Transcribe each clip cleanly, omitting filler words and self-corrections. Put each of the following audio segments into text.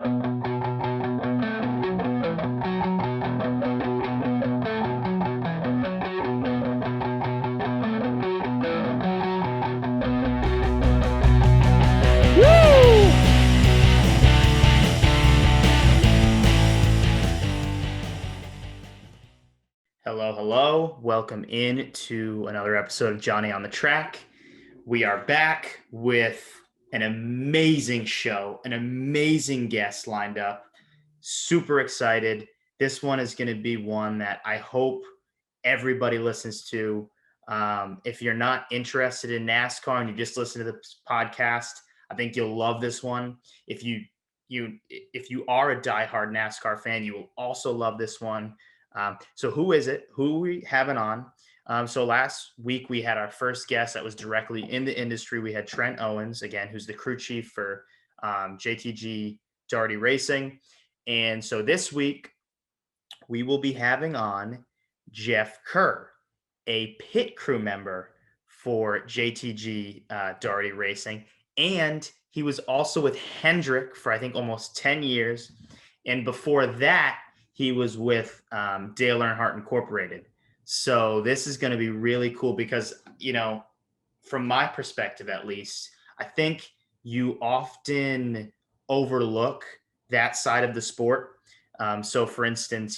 Hello. Welcome in to another episode of Johnny on the Track. We are back with an amazing show, an amazing guest lined up. Super excited. This one is going to be one that I hope everybody listens to. If you're not interested in NASCAR and you just listen to this podcast, I think you'll love this one. If you are a diehard NASCAR fan, you will also love this one. So who is it? Who are we having on? So last week we had our first guest that was directly in the industry. We had Trent Owens, again, who's the crew chief for JTG Daugherty Racing. And so this week we will be having on Jeff Kerr, a pit crew member for JTG Daugherty Racing. And he was also with Hendrick for, I think, almost 10 years. And before that, he was with Dale Earnhardt Incorporated. So this is going to be really cool because, from my perspective, at least, I think you often overlook that side of the sport. So for instance,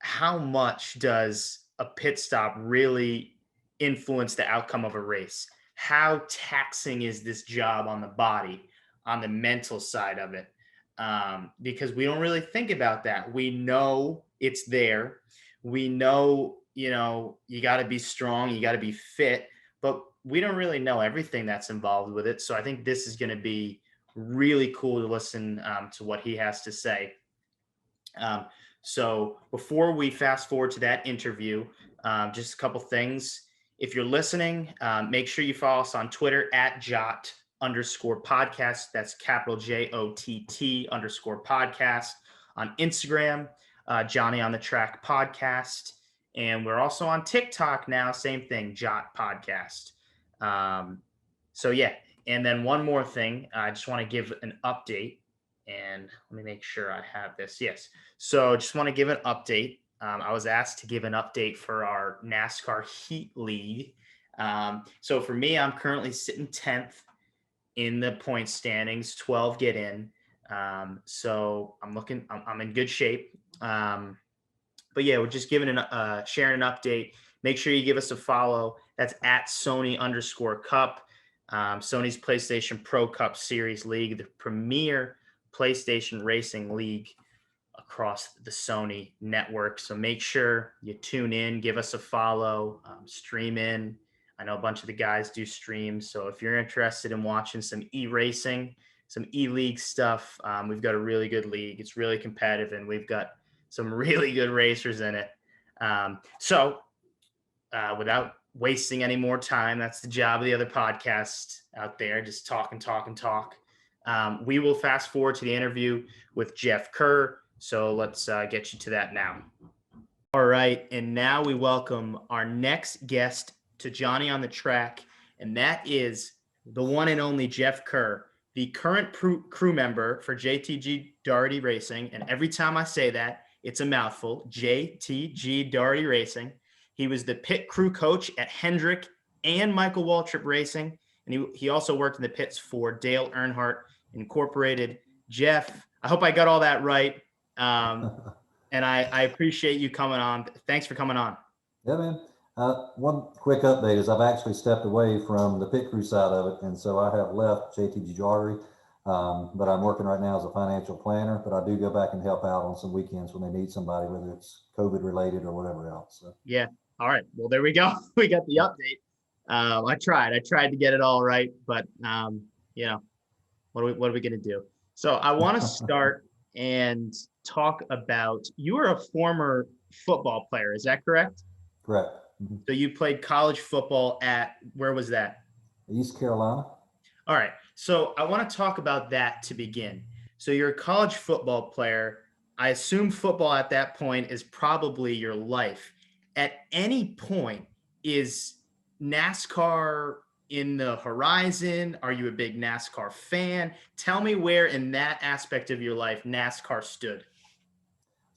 how much does a pit stop really influence the outcome of a race? How taxing is this job on the body, on the mental side of it? Because we don't really think about that. We know it's there. We know, you got to be strong, you got to be fit, but we don't really know everything that's involved with it. So I think this is going to be really cool to listen to what he has to say. So before we fast forward to that interview, just a couple things. If you're listening, make sure you follow us on Twitter at Jott_podcast. That's capital JOTT_podcast. On Instagram, Johnny on the Track podcast. And we're also on TikTok now. Same thing, Jott Podcast. So yeah. And then one more thing, I just want to give an update. And let me make sure I have this. Yes. So just want to give an update. I was asked to give an update for our NASCAR Heat League. So for me, I'm currently sitting 10th in the point standings, 12 get in. So I'm in good shape. But yeah, we're just sharing an update. Make sure you give us a follow. That's at Sony_Cup. Sony's PlayStation Pro Cup Series League, the premier PlayStation Racing League across the Sony network. So make sure you tune in, give us a follow, stream in. I know a bunch of the guys do streams. So if you're interested in watching some e-racing, some e-league stuff, we've got a really good league. It's really competitive and we've got some really good racers in it. So without wasting any more time, that's the job of the other podcast out there. Just talk. We will fast forward to the interview with Jeff Kerr. So let's get you to that now. All right. And now we welcome our next guest to Johnny on the Track. And that is the one and only Jeff Kerr, the current crew member for JTG Daugherty Racing. And every time I say that, it's a mouthful. JTG Daugherty Racing. He was the pit crew coach at Hendrick and Michael Waltrip Racing. And he also worked in the pits for Dale Earnhardt Incorporated. Jeff, I hope I got all that right. And I appreciate you coming on. Thanks for coming on. Yeah, man. One quick update is I've actually stepped away from the pit crew side of it. And so I have left JTG Daugherty, but I'm working right now as a financial planner, but I do go back and help out on some weekends when they need somebody, whether it's COVID related or whatever else. So. Yeah. All right. Well, there we go. We got the update. I tried to get it all right, but what are we going to do? So I want to start and talk about, you were a former football player. Is that correct? Correct. Mm-hmm. So you played college football at, where was that? East Carolina. All right. So I want to talk about that to begin. So you're a college football player. I assume football at that point is probably your life. At any point, is NASCAR in the horizon? Are you a big NASCAR fan? Tell me where in that aspect of your life NASCAR stood.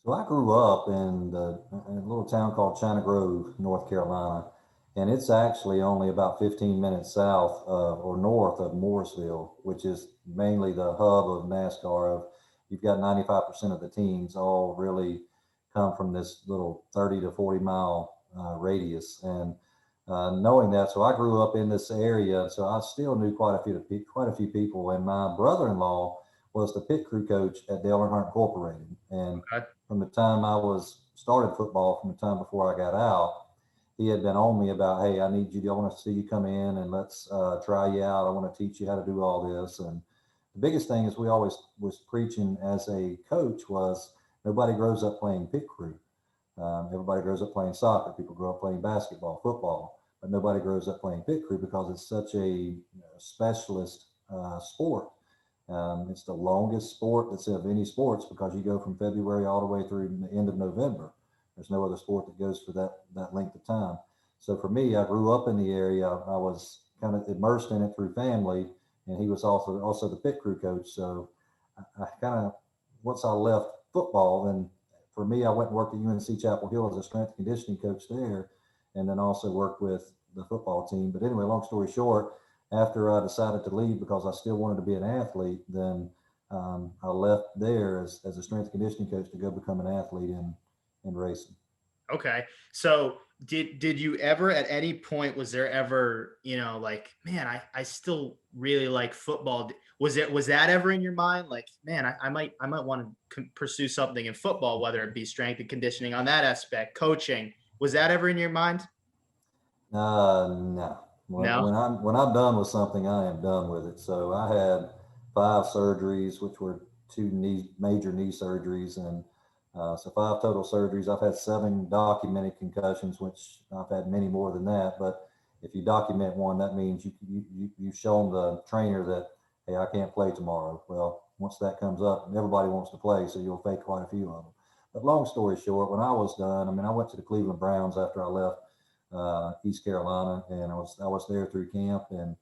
So I grew up in a little town called China Grove, North Carolina, and it's actually only about 15 minutes south of or north of Mooresville, which is mainly the hub of NASCAR. You've got 95% of the teams all really come from this little 30 to 40 mile radius. And knowing that, so I grew up in this area, so I still knew quite a few people. And my brother-in-law was the pit crew coach at Dale Earnhardt Incorporated, and Okay. from the time I was started football, from the time before I got out, he had been on me about, hey, I need you. I want to see you come in and let's try you out. I want to teach you how to do all this. And the biggest thing is we always was preaching as a coach was nobody grows up playing pit crew. Everybody grows up playing soccer. People grow up playing basketball, football, but nobody grows up playing pit crew because it's such a specialist sport. It's the longest sport that's of any sports because you go from February all the way through the end of November. There's no other sport that goes for that length of time. So for me, I grew up in the area. I was kind of immersed in it through family, and he was also the pit crew coach. So I kind of once I left football, then for me, I went and worked at UNC Chapel Hill as a strength and conditioning coach there, and then also worked with the football team. But anyway, long story short, after I decided to leave because I still wanted to be an athlete, then I left there as a strength and conditioning coach to go become an athlete in racing. Okay. So did you ever at any point was there ever, like, man, I still really like football. Was that ever in your mind? Like, man, I might want to pursue something in football, whether it be strength and conditioning on that aspect, coaching. Was that ever in your mind? No. No. When I'm done with something, I am done with it. So I had 5 surgeries, which were major knee surgeries, and so 5 total surgeries. I've had 7 documented concussions, which I've had many more than that. But if you document one, that means you've shown the trainer that, hey, I can't play tomorrow. Well, once that comes up, everybody wants to play, so you'll fake quite a few of them. But long story short, when I was done, I mean, I went to the Cleveland Browns after I left East Carolina, and I was there through camp, and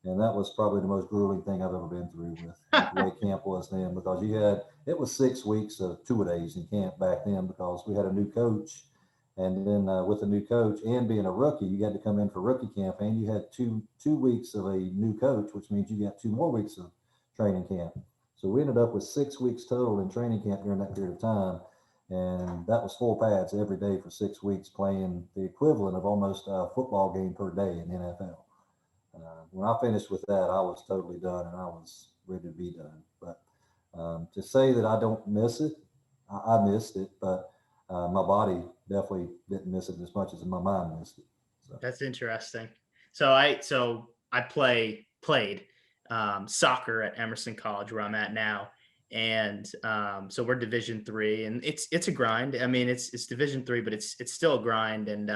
that was probably the most grueling thing I've ever been through with the way camp was then, because it was 6 weeks of 2 days in camp back then because we had a new coach, and then with a new coach and being a rookie, you had to come in for rookie camp, and you had two weeks of a new coach, which means you got 2 more weeks of training camp. So we ended up with 6 weeks total in training camp during that period of time, and that was full pads every day for 6 weeks, playing the equivalent of almost a football game per day in the NFL. When I finished with that, I was totally done, and I was ready to be done. But to say that I don't miss it, I missed it, but my body definitely didn't miss it as much as my mind missed it. So. That's interesting. So I played soccer at Emerson College, where I'm at now, and so we're Division 3, and it's a grind. I mean, it's Division 3, but it's still a grind. And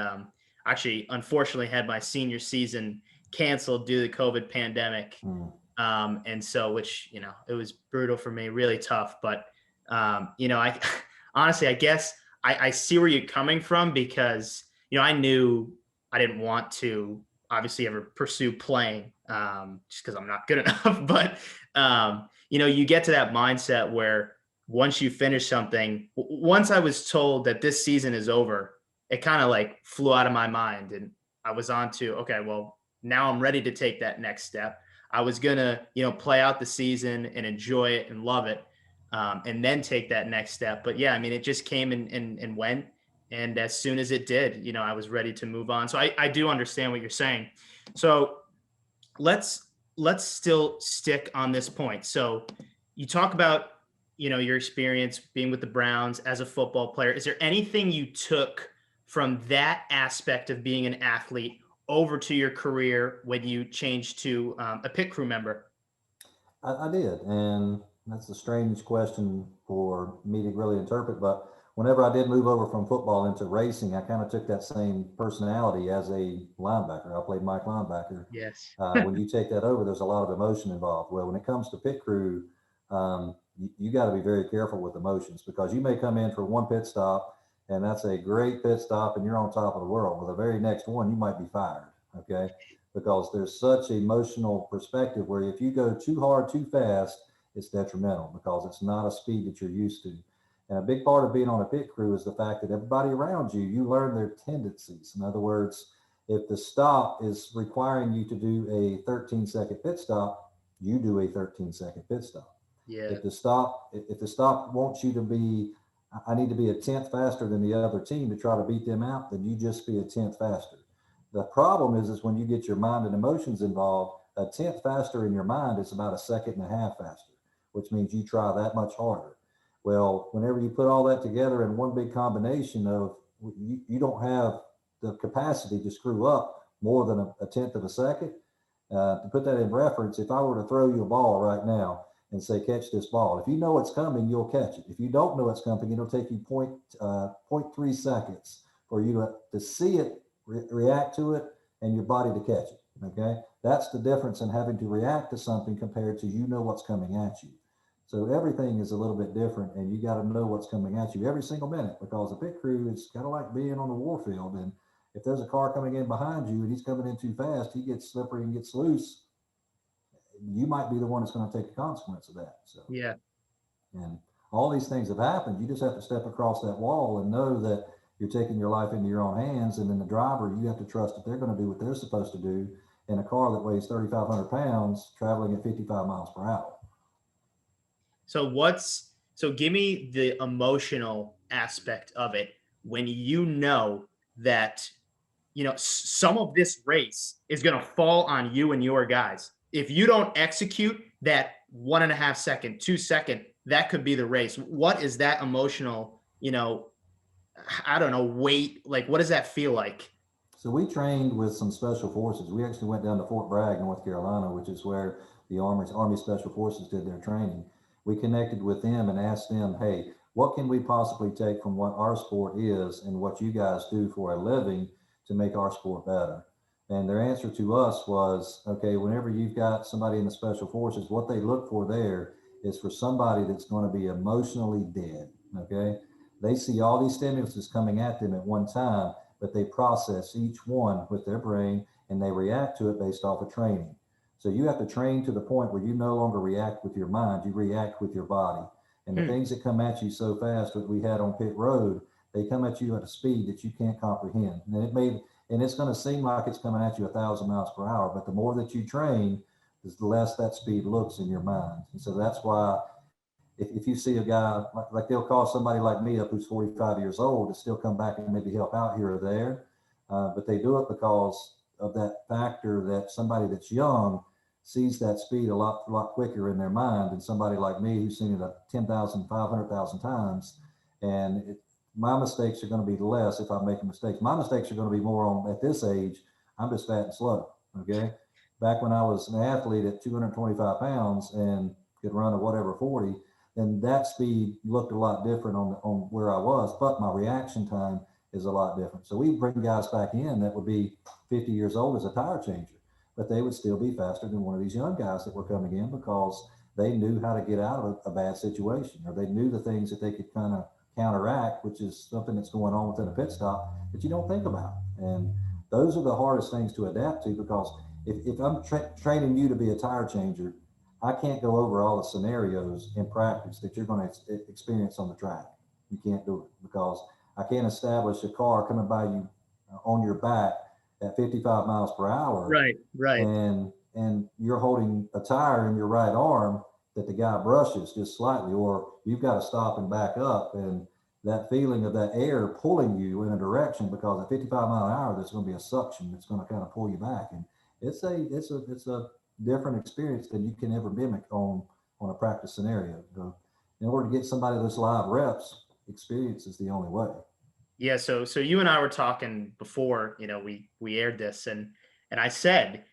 actually, unfortunately, had my senior season canceled due to the COVID pandemic, Mm. and so which it was brutal for me, really tough. But I honestly, I guess I see where you're coming from, because I knew I didn't want to obviously ever pursue playing, just because I'm not good enough. But you get to that mindset where once you finish something, once I was told that this season is over, it kind of like flew out of my mind, and I was on to, okay, well, now I'm ready to take that next step. I was gonna, play out the season and enjoy it and love it, and then take that next step. But yeah, I mean, it just came and went. And as soon as it did, I was ready to move on. So I do understand what you're saying. So let's still stick on this point. So you talk about, your experience being with the Browns as a football player. Is there anything you took from that aspect of being an athlete over to your career when you changed to a pit crew member? I did, and that's a strange question for me to really interpret. But whenever I did move over from football into racing, I kind of took that same personality as a linebacker. I played Mike linebacker. Yes. When you take that over, there's a lot of emotion involved. Well, when it comes to pit crew, you got to be very careful with emotions, because you may come in for one pit stop, and that's a great pit stop, and you're on top of the world. Well, the very next one, you might be fired. Okay. because there's such emotional perspective where if you go too hard, too fast, it's detrimental because it's not a speed that you're used to. And a big part of being on a pit crew is the fact that everybody around you, you learn their tendencies. In other words, if the stop is requiring you to do a 13-second pit stop, you do a 13-second pit stop. Yeah. If the stop wants you to be, I need to be a tenth faster than the other team to try to beat them out, then you just be a tenth faster. The problem is when you get your mind and emotions involved, a tenth faster in your mind is about a second and a half faster, which means you try that much harder. Well, whenever you put all that together in one big combination of you don't have the capacity to screw up more than a tenth of a second. To put that in reference, if I were to throw you a ball right now and say, catch this ball, if you know it's coming, you'll catch it. If you don't know it's coming, it'll take you 0.3 seconds for you to see it, react to it, and your body to catch it. Okay. That's the difference in having to react to something compared to what's coming at you. So everything is a little bit different, and you got to know what's coming at you every single minute, because a pit crew is kind of like being on the war field. And if there's a car coming in behind you and he's coming in too fast, he gets slippery and gets loose, you might be the one that's going to take the consequence of that. So, Yeah. and all these things have happened. You just have to step across that wall and know that you're taking your life into your own hands. And then the driver, you have to trust that they're going to do what they're supposed to do in a car that weighs 3,500 pounds traveling at 55 miles per hour. So give me the emotional aspect of it when you know that some of this race is going to fall on you and your guys. If you don't execute that 1.5 second, 2 second, that could be the race. What is that emotional, I don't know, weight? Like, what does that feel like? So we trained with some special forces. We actually went down to Fort Bragg, North Carolina, which is where the Army Special Forces did their training. We connected with them and asked them, hey, what can we possibly take from what our sport is and what you guys do for a living to make our sport better? And their answer to us was, okay, whenever you've got somebody in the Special Forces, what they look for there is for somebody that's going to be emotionally dead, okay? They see all these stimuluses coming at them at one time, but they process each one with their brain and they react to it based off of training. So you have to train to the point where you no longer react with your mind, you react with your body. And the things that come at you so fast, what we had on pit road, they come at you at a speed that you can't comprehend. And it's going to seem like it's coming at you 1,000 miles per hour, but the more that you train, the less that speed looks in your mind. And so that's why if you see a guy like they'll call somebody like me up who's 45 years old to still come back and maybe help out here or there, but they do it because of that factor that somebody that's young sees that speed a lot quicker in their mind than somebody like me who's seen it 10,000, 500,000 times. And my mistakes are going to be less if I'm making mistakes. My mistakes are going to be more on at this age. I'm just fat and slow. Okay. Back when I was an athlete at 225 pounds and could run a whatever 40, then that speed looked a lot different on where I was, but my reaction time is a lot different. So we bring guys back in that would be 50 years old as a tire changer, but they would still be faster than one of these young guys that were coming in because they knew how to get out of a bad situation, or they knew the things that they could kind of counteract, which is something that's going on within a pit stop that you don't think about. And those are the hardest things to adapt to, because if I'm training you to be a tire changer, I can't go over all the scenarios in practice that you're going to experience on the track. You can't do it because I can't establish a car coming by you on your back at 55 miles per hour. Right. And you're holding a tire in your right arm that the guy brushes just slightly, or you've got to stop and back up. And that feeling of that air pulling you in a direction, because at 55 mile an hour, there's going to be a suction that's going to kind of pull you back. And it's a different experience than you can ever mimic on a practice scenario. In order to get somebody those live reps, experience is the only way. Yeah. So you and I were talking before, we aired this, and I said,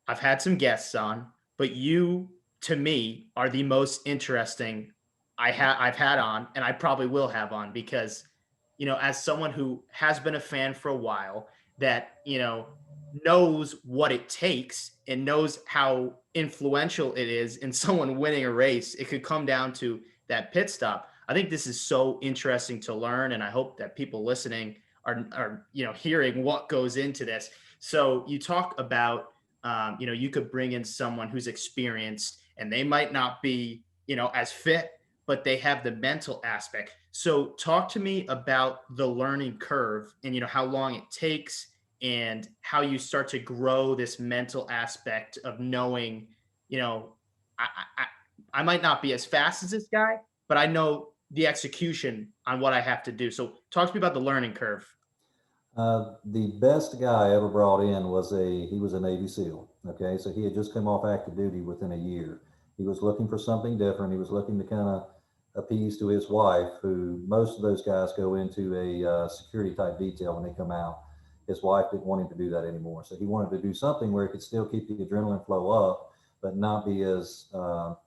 I've had some guests on, but you, to me, are the most interesting I've had on, and I probably will have on, because, as someone who has been a fan for a while, that, knows what it takes and knows how influential it is in someone winning a race. It could come down to that pit stop. I think this is so interesting to learn, and I hope that people listening are hearing what goes into this. So you talk about, you could bring in someone who's experienced and they might not be, as fit, but they have the mental aspect. So talk to me about the learning curve and, how long it takes and how you start to grow this mental aspect of knowing, you know, I, I, I might not be as fast as this guy, but I know the execution on what I have to do. So talk to me about the learning curve. The best guy I ever brought in he was a Navy SEAL. Okay, so he had just come off active duty within a year. He was looking for something different. He was looking to kind of appease to his wife, who most of those guys go into a security type detail when they come out. His wife didn't want him to do that anymore, so he wanted to do something where he could still keep the adrenaline flow up, but not be as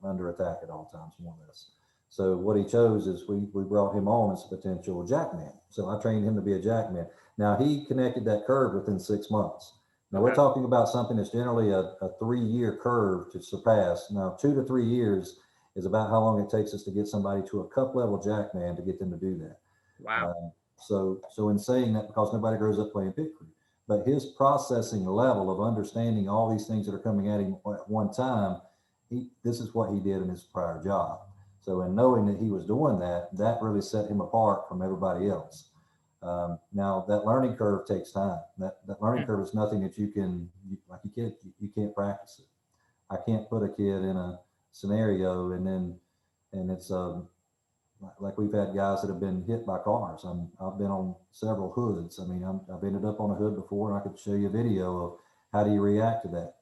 under attack at all times, more or less. So what he chose is we brought him on as a potential jackman. So I trained him to be a jackman. Now he connected that curve within 6 months. Now we're Okay. talking about something that's generally a 3 year curve to surpass. Now 2 to 3 years is about how long it takes us to get somebody to a cup level jackman to get them to do that. Wow. So in saying that, because nobody grows up playing pit crew, but his processing level of understanding all these things that are coming at him at one time, this is what he did in his prior job. So in knowing that he was doing that, that really set him apart from everybody else. Now that learning curve takes time. That learning Mhm. curve is nothing that you can't practice it. I can't put a kid in a scenario and it's like we've had guys that have been hit by cars. I've been on several hoods. I mean, I've ended up on a hood before, and I could show you a video of how do you react to that.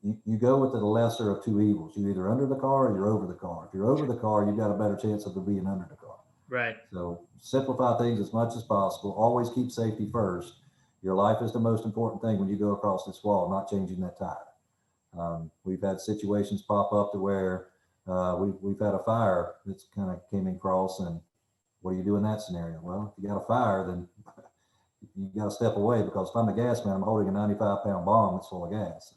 You go with the lesser of two evils. You're either under the car or you're over the car. If you're over the car, you've got a better chance of being under the car. Right. So simplify things as much as possible. Always keep safety first. Your life is the most important thing when you go across this wall, not changing that tire. We've had situations pop up to where we've had a fire that's kind of came across, and what do you do in that scenario? Well, if you got a fire, then you got to step away, because if I'm the gas man, I'm holding a 95-pound bomb that's full of gas.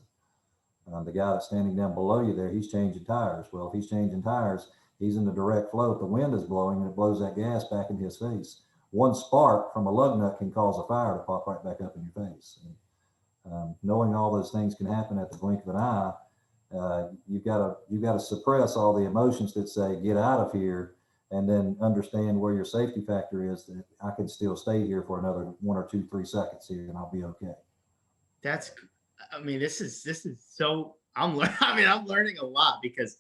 The guy that's standing down below you there, he's changing tires. Well, if he's changing tires, he's in the direct flow. If the wind is blowing and it blows that gas back in his face, one spark from a lug nut can cause a fire to pop right back up in your face. And, knowing all those things can happen at the blink of an eye, you've got to suppress all the emotions that say get out of here, and then understand where your safety factor is, that I can still stay here for another 1 or 2, 3 seconds here and I'll be okay. That's, I mean, this is so, I'm learning a lot because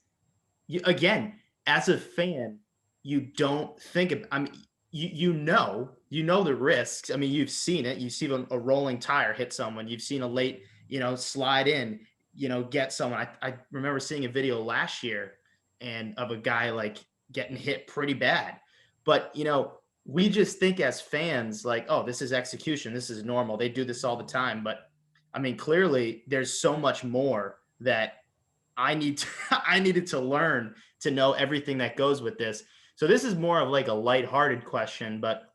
again, as a fan, you don't think of, I mean, you know the risks. I mean, you've seen it. You've seen a rolling tire hit someone. You've seen a late, slide in, get someone. I remember seeing a video last year and of a guy like getting hit pretty bad. But we just think as fans like, oh, this is execution. This is normal. They do this all the time. But I mean, clearly there's so much more that I needed to learn to know everything that goes with this. So this is more of like a lighthearted question, but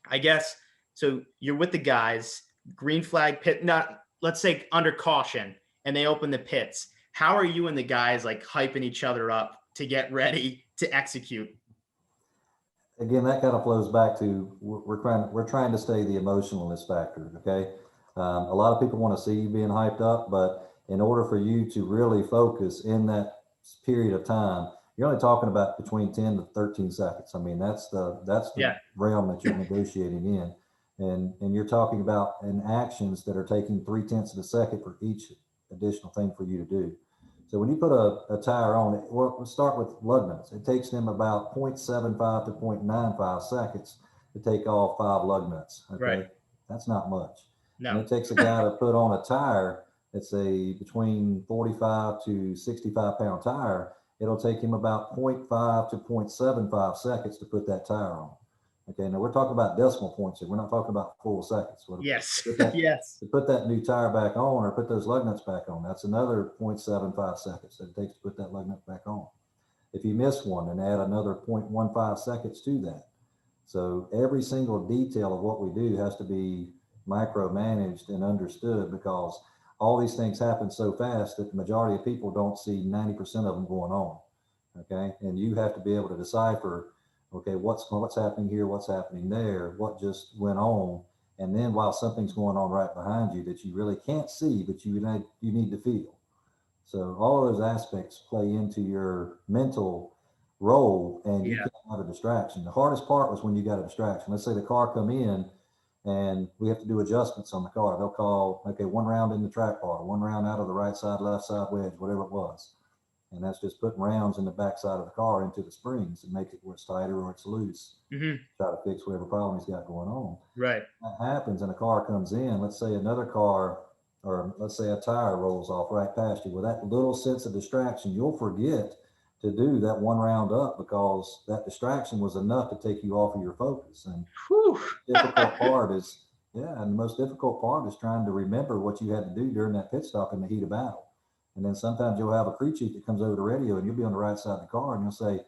I guess so you're with the guys, green flag pit, not let's say under caution, and they open the pits. How are you and the guys like hyping each other up to get ready to execute? Again, that kind of flows back to we're trying to stay the emotionalness factor. Okay, a lot of people want to see you being hyped up, but in order for you to really focus in that period of time, you're only talking about between 10 to 13 seconds. I mean, that's the Yeah. realm that you're negotiating in, and you're talking about in actions that are taking 3/10 of a second for each additional thing for you to do. So when you put a tire on it, well, let's start with lug nuts. It takes them about 0.75 to 0.95 seconds to take off 5 lug nuts. Right. Okay, that's not much. And No. it takes a guy to put on a tire that's a between 45 to 65-pound tire. It'll take him about zero point 0.5 to 0.75 seconds to put that tire on. Okay, now we're talking about decimal points here. We're not talking about full seconds. So Yes. put that Yes. to put that new tire back on, or put those lug nuts back on, that's another 0.75 seconds that it takes to put that lug nut back on. If you miss one, then add another 0.15 seconds to that. So every single detail of what we do has to be micromanaged and understood, because all these things happen so fast that the majority of people don't see 90% of them going on. Okay, and you have to be able to decipher, okay, what's happening here, what's happening there, what just went on, And then while something's going on right behind you that you really can't see, but you need to feel. So all of those aspects play into your mental role, and you Yeah. can't have a distraction. The hardest part was when you got a distraction. Let's say the car come in and we have to do adjustments on the car. They'll call, okay, 1 round in the track bar, 1 round out of the right side, left side wedge, whatever it was. And that's just putting rounds in the back side of the car into the springs and make it where it's tighter or it's loose. Mm-hmm. Try to fix whatever problem he's got going on. Right. That happens and a car comes in. Let's say another car, or let's say a tire rolls off right past you. With that little sense of distraction, you'll forget to do that 1 round up because that distraction was enough to take you off of your focus. And Whew. the difficult part is, yeah, and the most difficult part is trying to remember what you had to do during that pit stop in the heat of battle. And then sometimes you'll have a crew chief that comes over the radio and you'll be on the right side of the car and you'll say,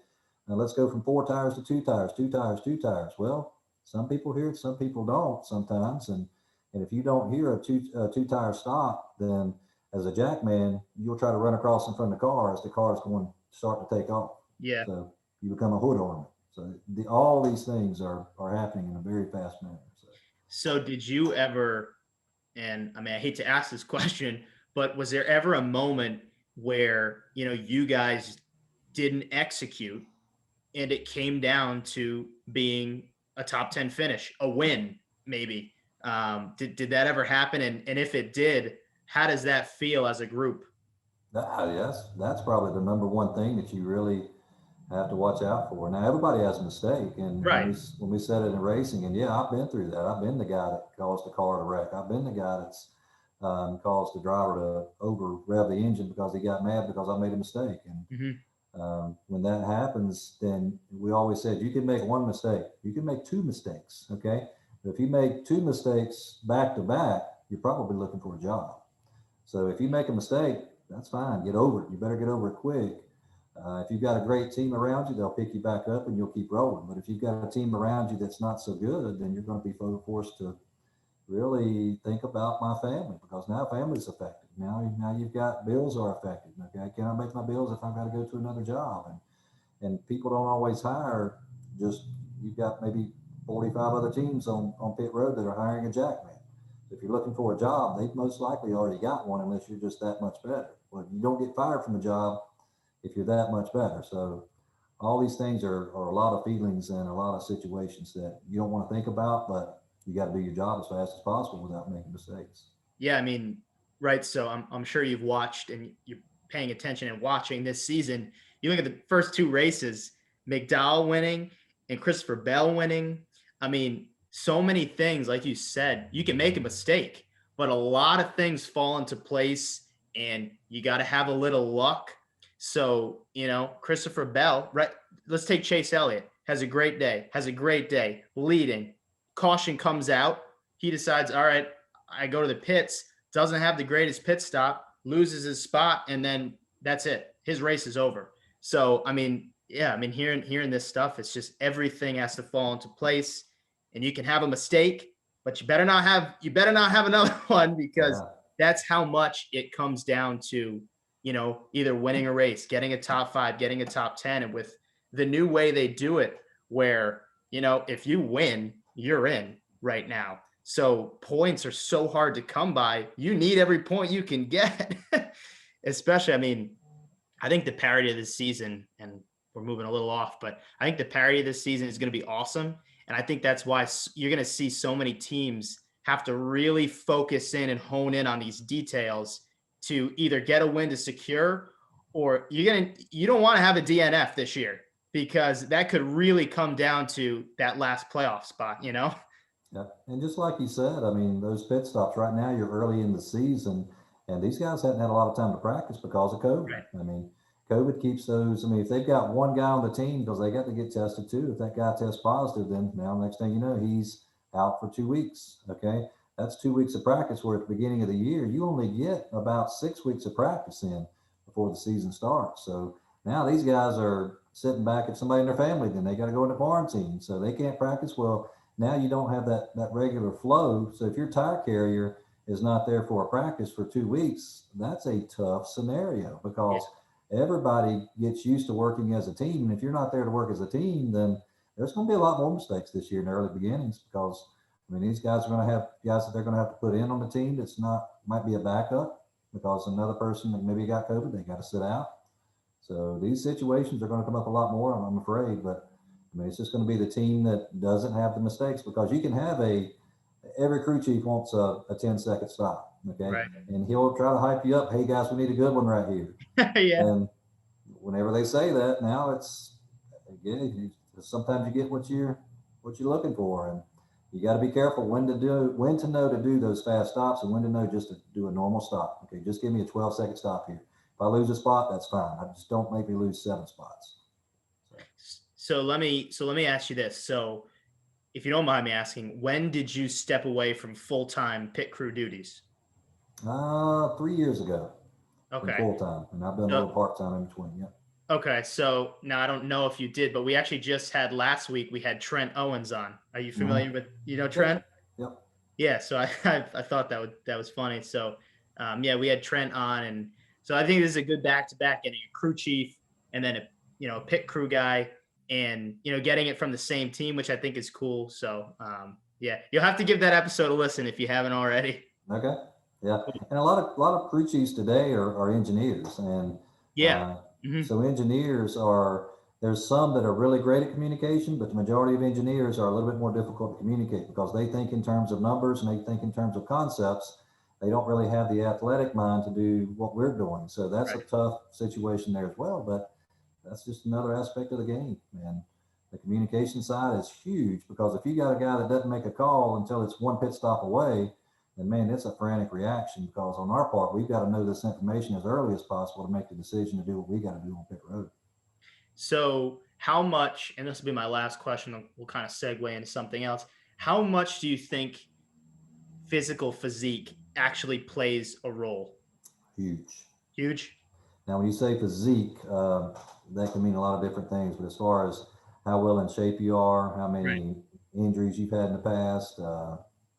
now let's go from 4 tires to 2 tires, 2 tires, 2 tires. Well, some people hear it, some people don't sometimes. And if you don't hear a two tire stop, then as a jack man, you'll try to run across in front of the car as the car is going to start to take off. Yeah. So you become a hood ornament. So all these things are happening in a very fast manner. So did you ever, and I mean, I hate to ask this question, but was there ever a moment where, you guys didn't execute and it came down to being a top 10 finish, a win, maybe? Did that ever happen? And if it did, how does that feel as a group? Yes, that's probably the number one thing that you really have to watch out for. Now, everybody has a mistake, and Right. when we said it in racing, and yeah, I've been through that. I've been the guy that caused the car to wreck. I've been the guy that's caused the driver to over rev the engine because he got mad because I made a mistake. And when that happens, then we always said you can make one mistake, you can make 2 mistakes. Okay, but if you make 2 mistakes back to back, you're probably looking for a job. So if you make a mistake, that's fine. Get over it. You better get over it quick. If you've got a great team around you, they'll pick you back up and you'll keep rolling. But if you've got a team around you that's not so good, then you're going to be forced to really think about my family, because now family's affected. Now you've got bills are affected. Okay, can I make my bills if I've got to go to another job? And people don't always hire just, you've got maybe 45 other teams on pit road that are hiring a jackman. If you're looking for a job, they've most likely already got one unless you're just that much better. Well, you don't get fired from a job if you're that much better. So all these things are a lot of feelings and a lot of situations that you don't want to think about, but you got to do your job as fast as possible without making mistakes. Yeah, I mean, right. So I'm sure you've watched and you're paying attention and watching this season. You look at the first 2 races, McDowell winning and Christopher Bell winning. I mean, so many things, like you said, you can make a mistake, but a lot of things fall into place and you got to have a little luck. So, Christopher Bell, right? Let's take Chase Elliott, has a great day, leading. Caution comes out. He decides, all right, I go to the pits, doesn't have the greatest pit stop, loses his spot, and then that's it. His race is over. So, I mean, yeah, I mean, hearing this stuff, it's just everything has to fall into place, and you can have a mistake, but you better not have another one, because that's how much it comes down to, either winning a race, getting a top 5, getting a top 10. And with the new way they do it, where, if you win, you're in right now. So points are so hard to come by. You need every point you can get, especially, I mean, I think the parity of this season, and we're moving a little off, but I think the parity of this season is going to be awesome. And I think that's why you're going to see so many teams have to really focus in and hone in on these details to either get a win to secure, or you don't want to have a DNF this year, because that could really come down to that last playoff spot, Yeah. And just like you said, I mean, those pit stops right now, you're early in the season, and these guys hadn't had a lot of time to practice because of COVID. Right. I mean, COVID keeps those. I mean, if they've got one guy on the team, because they got to get tested too, if that guy tests positive, then now next thing you know, he's out for 2 weeks. Okay. That's 2 weeks of practice, where at the beginning of the year, you only get about 6 weeks of practice in before the season starts. So now these guys are sitting back at somebody in their family, then they got to go into quarantine. So they can't practice. Well, now you don't have that regular flow. So if your tire carrier is not there for a practice for 2 weeks, that's a tough scenario, because everybody gets used to working as a team. And if you're not there to work as a team, then there's going to be a lot more mistakes this year in the early beginnings, because I mean, these guys are going to have guys that they're going to have to put in on the team. Might be a backup because another person that maybe got COVID, they got to sit out. So these situations are going to come up a lot more, I'm afraid. But I mean, it's just going to be the team that doesn't have the mistakes, because you can have every crew chief wants a 10-second stop, okay? Right. And he'll try to hype you up. Hey guys, we need a good one right here. Yeah. And whenever they say that, now sometimes you get what you're looking for, and you got to be careful when to know to do those fast stops and when to know just to do a normal stop. Okay, just give me a 12-second stop here. If I lose a spot, that's fine. I just don't make me lose 7 spots. So let me ask you this. So if you don't mind me asking, when did you step away from full-time pit crew duties? 3 years ago. Okay. Full-time, and I've done a little part-time in between. Yeah. Okay, so now I don't know if you did, but we actually just had last week. We had Trent Owens on. Are you familiar with Trent? Yep. Yeah. So I thought that was funny. So yeah, we had Trent on, and so I think this is a good back-to-back, getting a crew chief and then a pit crew guy, and getting it from the same team, which I think is cool. So yeah, you'll have to give that episode a listen if you haven't already. Okay. Yeah, and a lot of crew chiefs today are engineers, and yeah. So engineers there's some that are really great at communication, but the majority of engineers are a little bit more difficult to communicate because they think in terms of numbers and they think in terms of concepts. They don't really have the athletic mind to do what we're doing. So that's Right. a tough situation there as well, but that's just another aspect of the game. And the communication side is huge, because if you got a guy that doesn't make a call until it's one pit stop away, then man, it's a frantic reaction, because on our part, we've got to know this information as early as possible to make the decision to do what we got to do on pit road. So how much, and this will be my last question, we'll kind of segue into something else. How much do you think physical physique actually plays a role? Huge. Now, when you say physique, that can mean a lot of different things, but as far as how well in shape you are, how many injuries you've had in the past,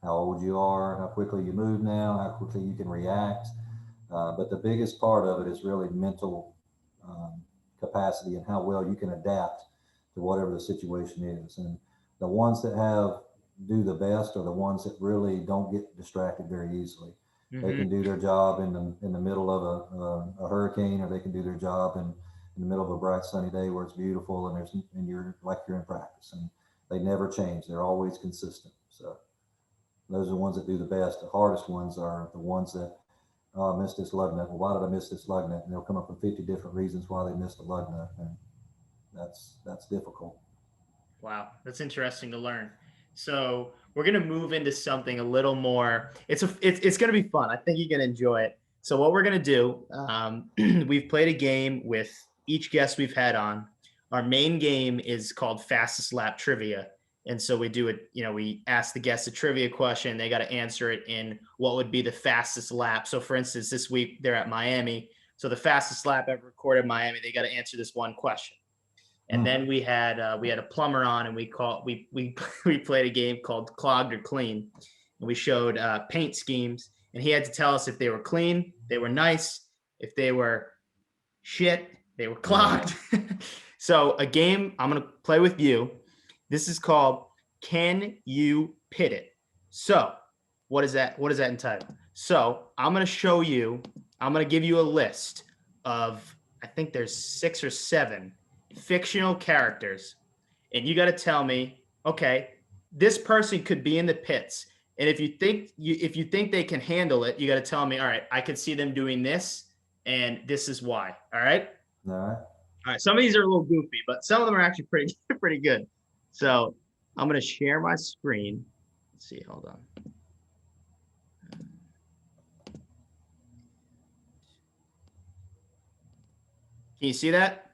how old you are, how quickly you move now, how quickly you can react. But the biggest part of it is really mental capacity and how well you can adapt to whatever the situation is. And the ones that do the best are the ones that really don't get distracted very easily. Mm-hmm. They can do their job in the middle of a hurricane, or they can do their job in the middle of a bright sunny day where it's beautiful and you're in practice, and they never change. They're always consistent. So those are the ones that do the best. The hardest ones are the ones that I missed this lug nut. Well, why did I miss this lug nut? And they'll come up with 50 different reasons why they missed the lug nut, and that's difficult. Wow, that's interesting to learn. So we're gonna move into something a little more. It's gonna be fun. I think you're gonna enjoy it. So what we're gonna do, we've played a game with each guest we've had on. Our main game is called Fastest Lap Trivia. And so we do it, we ask the guests a trivia question. They got to answer it in what would be the fastest lap. So for instance, this week they're at Miami. So the fastest lap ever recorded in Miami, they got to answer this one question. And then we had a plumber on, and we played a game called Clogged or Clean. And we showed paint schemes, and he had to tell us if they were clean, they were nice. If they were shit, they were clogged. So a game I'm going to play with you. This is called Can You Pit It? So what is that entitled? So I'm going to give you a list of, I think there's 6 or 7 fictional characters. And you got to tell me, okay, this person could be in the pits. And if you think they can handle it, you got to tell me, all right, I could see them doing this, and this is why. All right. All right. Some of these are a little goofy, but some of them are actually pretty good. So I'm going to share my screen. Let's see. Hold on. Can you see that?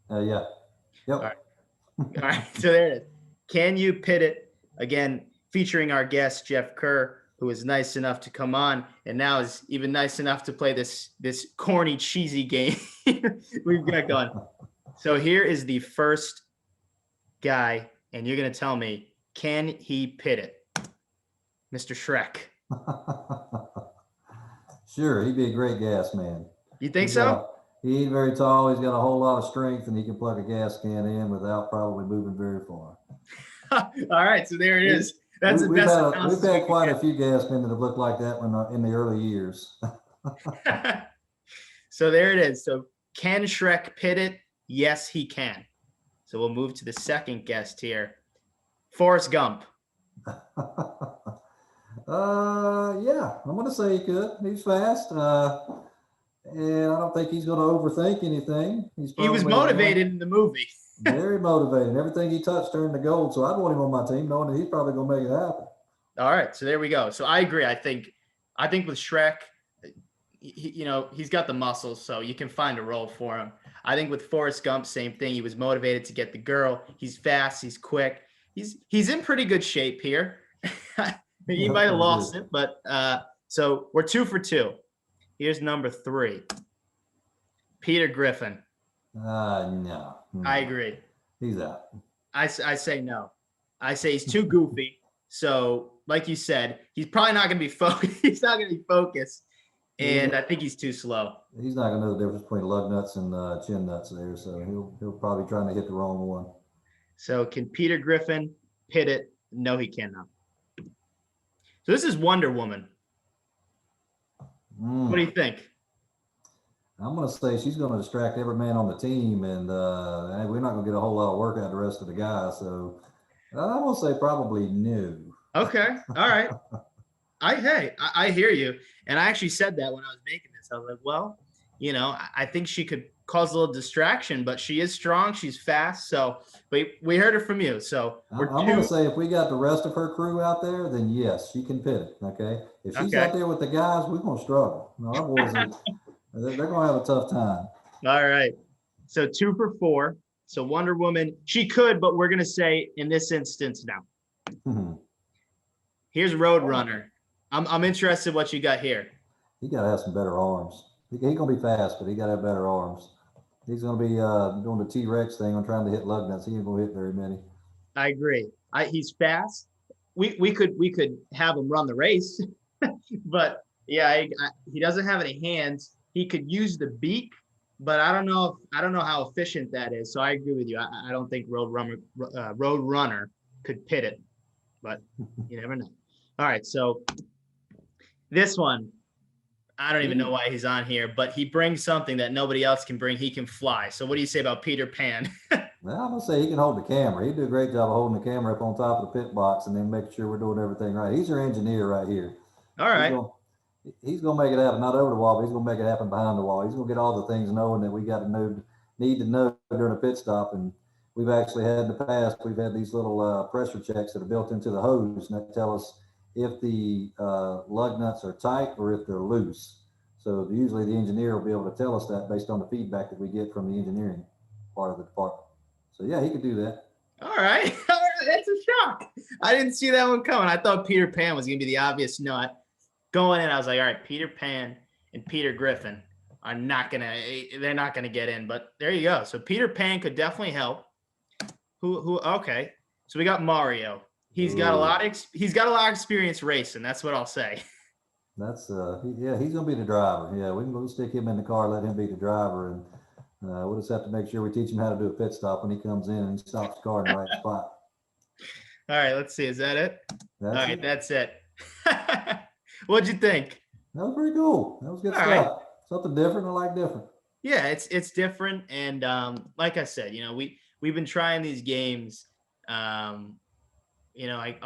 Yeah. Yep. All right. So there it is. Can You Pit It? Again, featuring our guest, Jeff Kerr, who was nice enough to come on, and now is even nice enough to play this corny, cheesy game we've got going. So here is the first guy, and you're going to tell me, can he pit it? Mr. Shrek. Sure, he'd be a great gas man. You think so? He ain't very tall. He's got a whole lot of strength, and he can plug a gas can in without probably moving very far. All right, so there it is. That's the We've best had analysis we quite could a few gas men that have looked like that when in the early years. get. So there it is. So can Shrek pit it? Yes, he can. So we'll move to the second guest here, Forrest Gump. Yeah, I'm going to say he could. He's fast. And I don't think he's going to overthink anything. He was motivated in the movie. Very motivated. Everything he touched turned to gold. So I'd want him on my team, knowing that he's probably going to make it happen. All right, so there we go. So I agree. I think with Shrek, he's got the muscles, so you can find a role for him. I think with Forrest Gump, same thing. He was motivated to get the girl. He's fast. He's quick. He's in pretty good shape here. He might have lost it, but so we're 2 for 2. Here's number 3. Peter Griffin. No. I agree. He's out. I say no. I say he's too goofy. So, like you said, he's probably not going to be focused. He's not going to be focused, and I think he's too slow. He's not going to know the difference between lug nuts and chin nuts there. So he'll probably trying to hit the wrong one. So can Peter Griffin pit it? No, he cannot. So this is Wonder Woman. What do you think? I'm going to say she's going to distract every man on the team, and we're not going to get a whole lot of work out of the rest of the guys. So I'm going to say probably no. Okay. All right. I hear you. And I actually said that when I was making this. I was like, well, I think she could cause a little distraction, but she is strong. She's fast. So we heard it from you. So I'm going to say if we got the rest of her crew out there, then yes, she can pit it. Okay. If she's out there with the guys, we're going to struggle. No, our boys they're going to have a tough time. All right. So 2 for 4. So Wonder Woman, she could, but we're going to say in this instance now. Here's Roadrunner. I'm interested what you got here. He got to have some better arms. He's going to be fast, but he got to have better arms. He's going to be doing the T-Rex thing on trying to hit lug nuts. He ain't going to hit very many. I agree. He's fast. We could have him run the race, but yeah, he doesn't have any hands. He could use the beak, but I don't know how efficient that is. So I agree with you. I don't think Roadrunner could pit it, but you never know. All right, so this one, I don't even know why he's on here, but he brings something that nobody else can bring. He can fly. So what do you say about Peter Pan? Well, I'm going to say he can hold the camera. He'd do a great job of holding the camera up on top of the pit box and then making sure we're doing everything right. He's our engineer right here. All right. He's going to make it happen, not over the wall, but he's going to make it happen behind the wall. He's going to get all the things knowing that we got to need to know during a pit stop. And we've actually had in the past, we've had these little pressure checks that are built into the hose and that tell us if the lug nuts are tight or if they're loose. So usually the engineer will be able to tell us that based on the feedback that we get from the engineering part of the department. So yeah, he could do that. All right. That's a shock. I didn't see that one coming. I thought Peter Pan was going to be the obvious nut. Going in, I was like, all right, Peter Pan and Peter Griffin they're not gonna get in, but there you go. So Peter Pan could definitely help. Okay. So we got Mario. He's got a lot of experience racing. That's what I'll say. That's he's gonna be the driver. Yeah, we can stick him in the car, let him be the driver, and we'll just have to make sure we teach him how to do a pit stop when he comes in and he stops the car in the right spot. All right, let's see. Is that it? That's it. What'd you think? That was pretty cool. That was good stuff. Right. Something different. I like different. Yeah, it's different, and like I said, we've been trying these games. I'll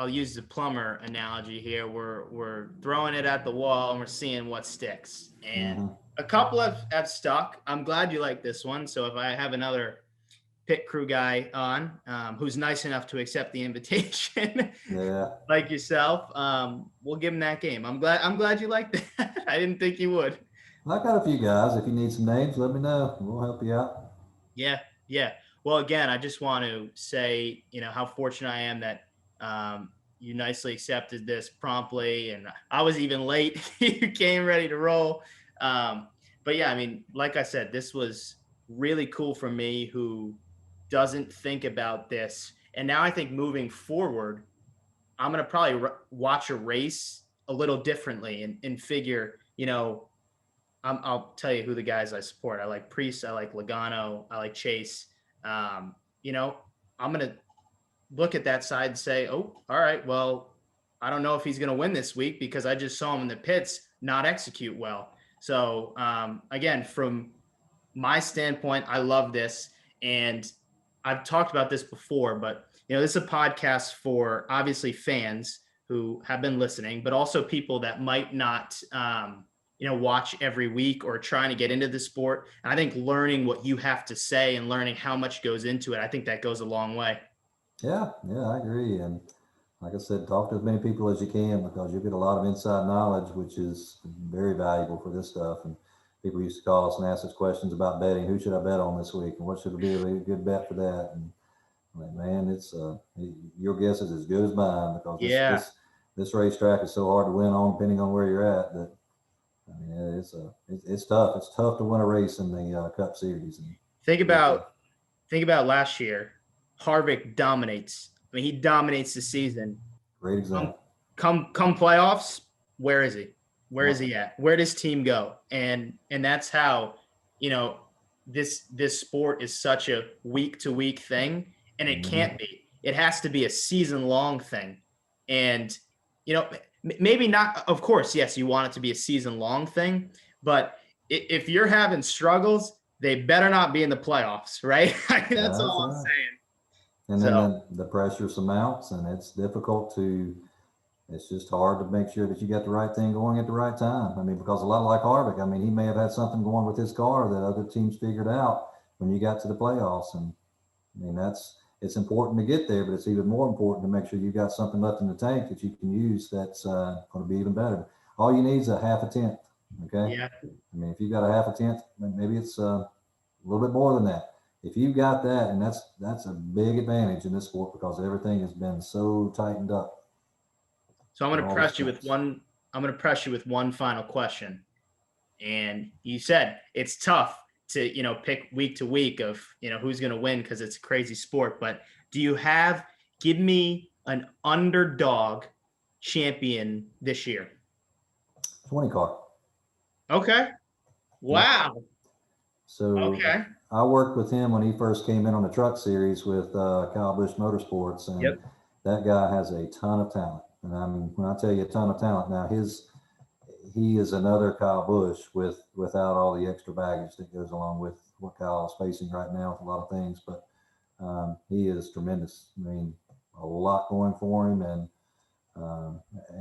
use the plumber analogy here. We're throwing it at the wall and we're seeing what sticks. And a couple have stuck. I'm glad you like this one. So if I have another pit crew guy on who's nice enough to accept the invitation, like yourself, we'll give him that game. I'm glad you liked that. I didn't think you would. I got a few guys. If you need some names, let me know. We'll help you out. Yeah. Well, again, I just want to say, how fortunate I am that you nicely accepted this promptly, and I was even late. You came ready to roll. But yeah, I mean, like I said, this was really cool for me who doesn't think about this. And now I think moving forward, I'm going to probably watch a race a little differently and figure, I'll tell you who the guys I support. I like Priest. I like Logano. I like Chase. I'm going to look at that side and say, oh, all right, well, I don't know if he's going to win this week because I just saw him in the pits not execute well. So again, from my standpoint, I love this. And I've talked about this before, but this is a podcast for obviously fans who have been listening, but also people that might not, watch every week or trying to get into the sport. And I think learning what you have to say and learning how much goes into it, I think that goes a long way. Yeah, I agree. And like I said, talk to as many people as you can because you'll get a lot of inside knowledge, which is very valuable for this stuff. And people used to call us and ask us questions about betting. Who should I bet on this week? And what should be a good bet for that? And like, man, it's your guess is as good as mine because Yeah. this racetrack is so hard to win on, depending on where you're at. That I mean, it's tough. It's tough to win a race in the Cup Series. And Think about last year. Harvick dominates. I mean, he dominates the season. Great example. Come playoffs, where is he? Where is Yeah. he at? Where does team go? And that's how, this sport is such a week to week thing, and it can't be. It has to be a season long thing. And maybe not. Of course, yes, you want it to be a season long thing, but if you're having struggles, they better not be in the playoffs, right? That's all I'm saying. And then the pressure surmounts, and it's difficult to. It's just hard to make sure that you got the right thing going at the right time. I mean, because a lot like Harvick, I mean, he may have had something going with his car that other teams figured out when you got to the playoffs. And I mean, it's important to get there, but it's even more important to make sure you got something left in the tank that you can use that's going to be even better. All you need is a half a tenth. Okay. Yeah. I mean, if you got a half a tenth, maybe it's a little bit more than that. If you've got that, and that's a big advantage in this sport because everything has been so tightened up. So I'm going to press you with one. I'm going to press you with one final question. And you said it's tough to pick week to week of who's going to win because it's a crazy sport. But do you give me an underdog champion this year? 20 car. Okay. Wow. So okay. I worked with him when he first came in on the truck series with Kyle Busch Motorsports, and that guy has a ton of talent. And I mean, when I tell you a ton of talent, now he is another Kyle Busch without all the extra baggage that goes along with what Kyle is facing right now with a lot of things. But he is tremendous. I mean, a lot going for him, and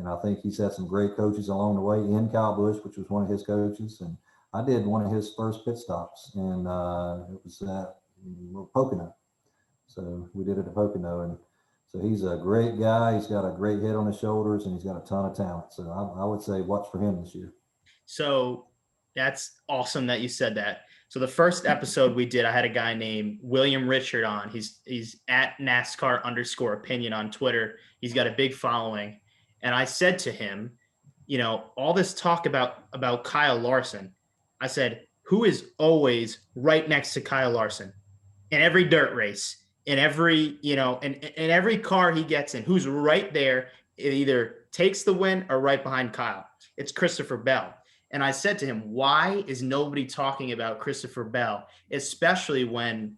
I think he's had some great coaches along the way. In Kyle Busch, which was one of his coaches, and I did one of his first pit stops, and it was at Pocono. So we did it at Pocono, and so he's a great guy. He's got a great head on his shoulders, and he's got a ton of talent. So I would say watch for him this year. So that's awesome that you said that. So the first episode we did, I had a guy named William Richard on. He's at NASCAR_opinion on Twitter. He's got a big following. And I said to him, all this talk about Kyle Larson, I said, who is always right next to Kyle Larson in every dirt race? In every, in every car he gets in, who's right there, it either takes the win or right behind Kyle. It's Christopher Bell. And I said to him, why is nobody talking about Christopher Bell? Especially when,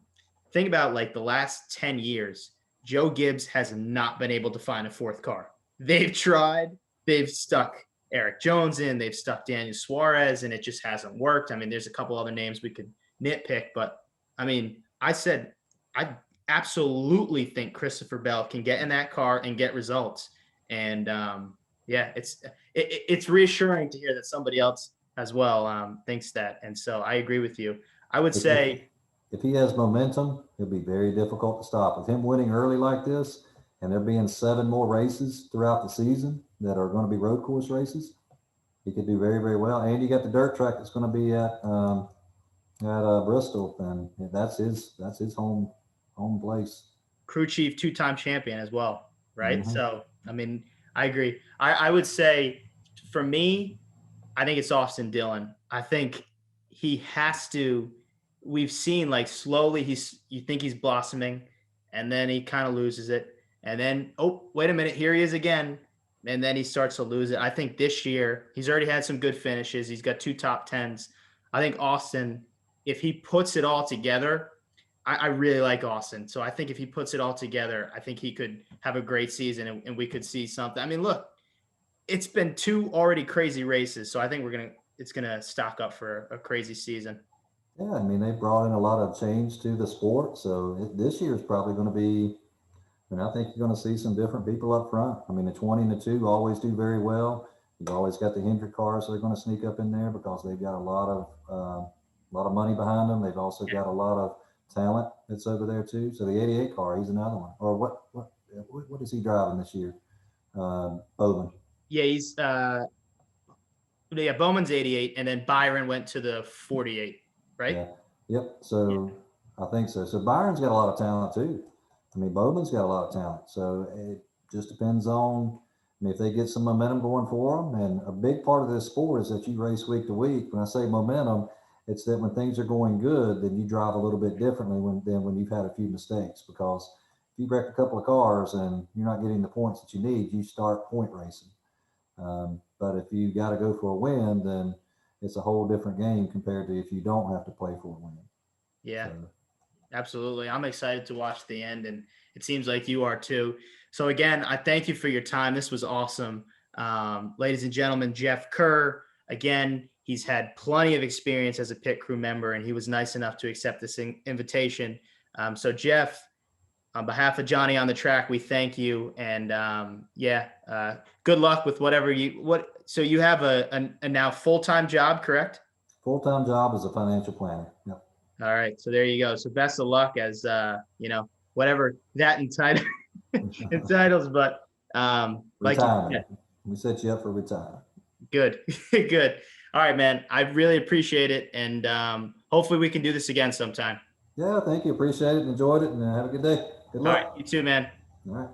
think about like the last 10 years, Joe Gibbs has not been able to find a fourth car. They've tried, they've stuck Eric Jones in, they've stuck Daniel Suarez, and it just hasn't worked. I mean, there's a couple other names we could nitpick, but I mean, I said, I absolutely think Christopher Bell can get in that car and get results. And it's reassuring to hear that somebody else as well thinks that. And so I agree with you. I would say if he has momentum, it'll be very difficult to stop. With him winning early like this, and there being 7 more races throughout the season that are going to be road course races, he could do very, very well. And you got the dirt track that's going to be at Bristol, and that's his home place. Crew chief, 2-time champion as well, right? Mm-hmm. So, I mean, I agree. I would say for me, I think it's Austin Dillon. I think he has to. We've seen like slowly you think he's blossoming, and then he kind of loses it, and then wait a minute, here he is again, and then he starts to lose it. I think this year he's already had some good finishes. He's got 2 top 10s. I think Austin, if he puts it all together, I really like Austin. So I think if he puts it all together, I think he could have a great season, and we could see something. I mean, look, it's been 2 already crazy races, so I think it's gonna stock up for a crazy season. Yeah, I mean, they brought in a lot of change to the sport. So this year is probably going to be, and I think you're going to see some different people up front. I mean, the 20 and the 2 always do very well. You've always got the Hendrick cars that are going to sneak up in there because they've got a lot of money behind them. They've also got a lot of talent that's over there too. So the 88 car, he's another one. Or what is he driving this year? Bowman. Yeah, Bowman's 88, and then Byron went to the 48, right? Yeah. Yep. So I think so. So Byron's got a lot of talent too. I mean, Bowman's got a lot of talent. So it just depends on, I mean, if they get some momentum going for them. And a big part of this sport is that you race week to week. When I say momentum, it's that when things are going good, then you drive a little bit differently than when you've had a few mistakes. Because if you wreck a couple of cars and you're not getting the points that you need, you start point racing. But if you got to go for a win, then it's a whole different game compared to if you don't have to play for a win. Yeah, So, absolutely. I'm excited to watch the end, and it seems like you are too. So again, I thank you for your time. This was awesome. Ladies and gentlemen, Jeff Kerr, again, he's had plenty of experience as a pit crew member, and he was nice enough to accept this invitation. So Jeff, on behalf of Johnny on the Track, we thank you. And good luck with whatever so you have a now full-time job, correct? full-time job as a financial planner. Yep. All right. So there you go. So best of luck as, whatever that entitles, but retirement. We set you up for retirement. Good. Good. All right, man. I really appreciate it. And hopefully we can do this again sometime. Yeah, thank you. Appreciate it. Enjoyed it. And have a good day. Good luck. All right. You too, man. All right.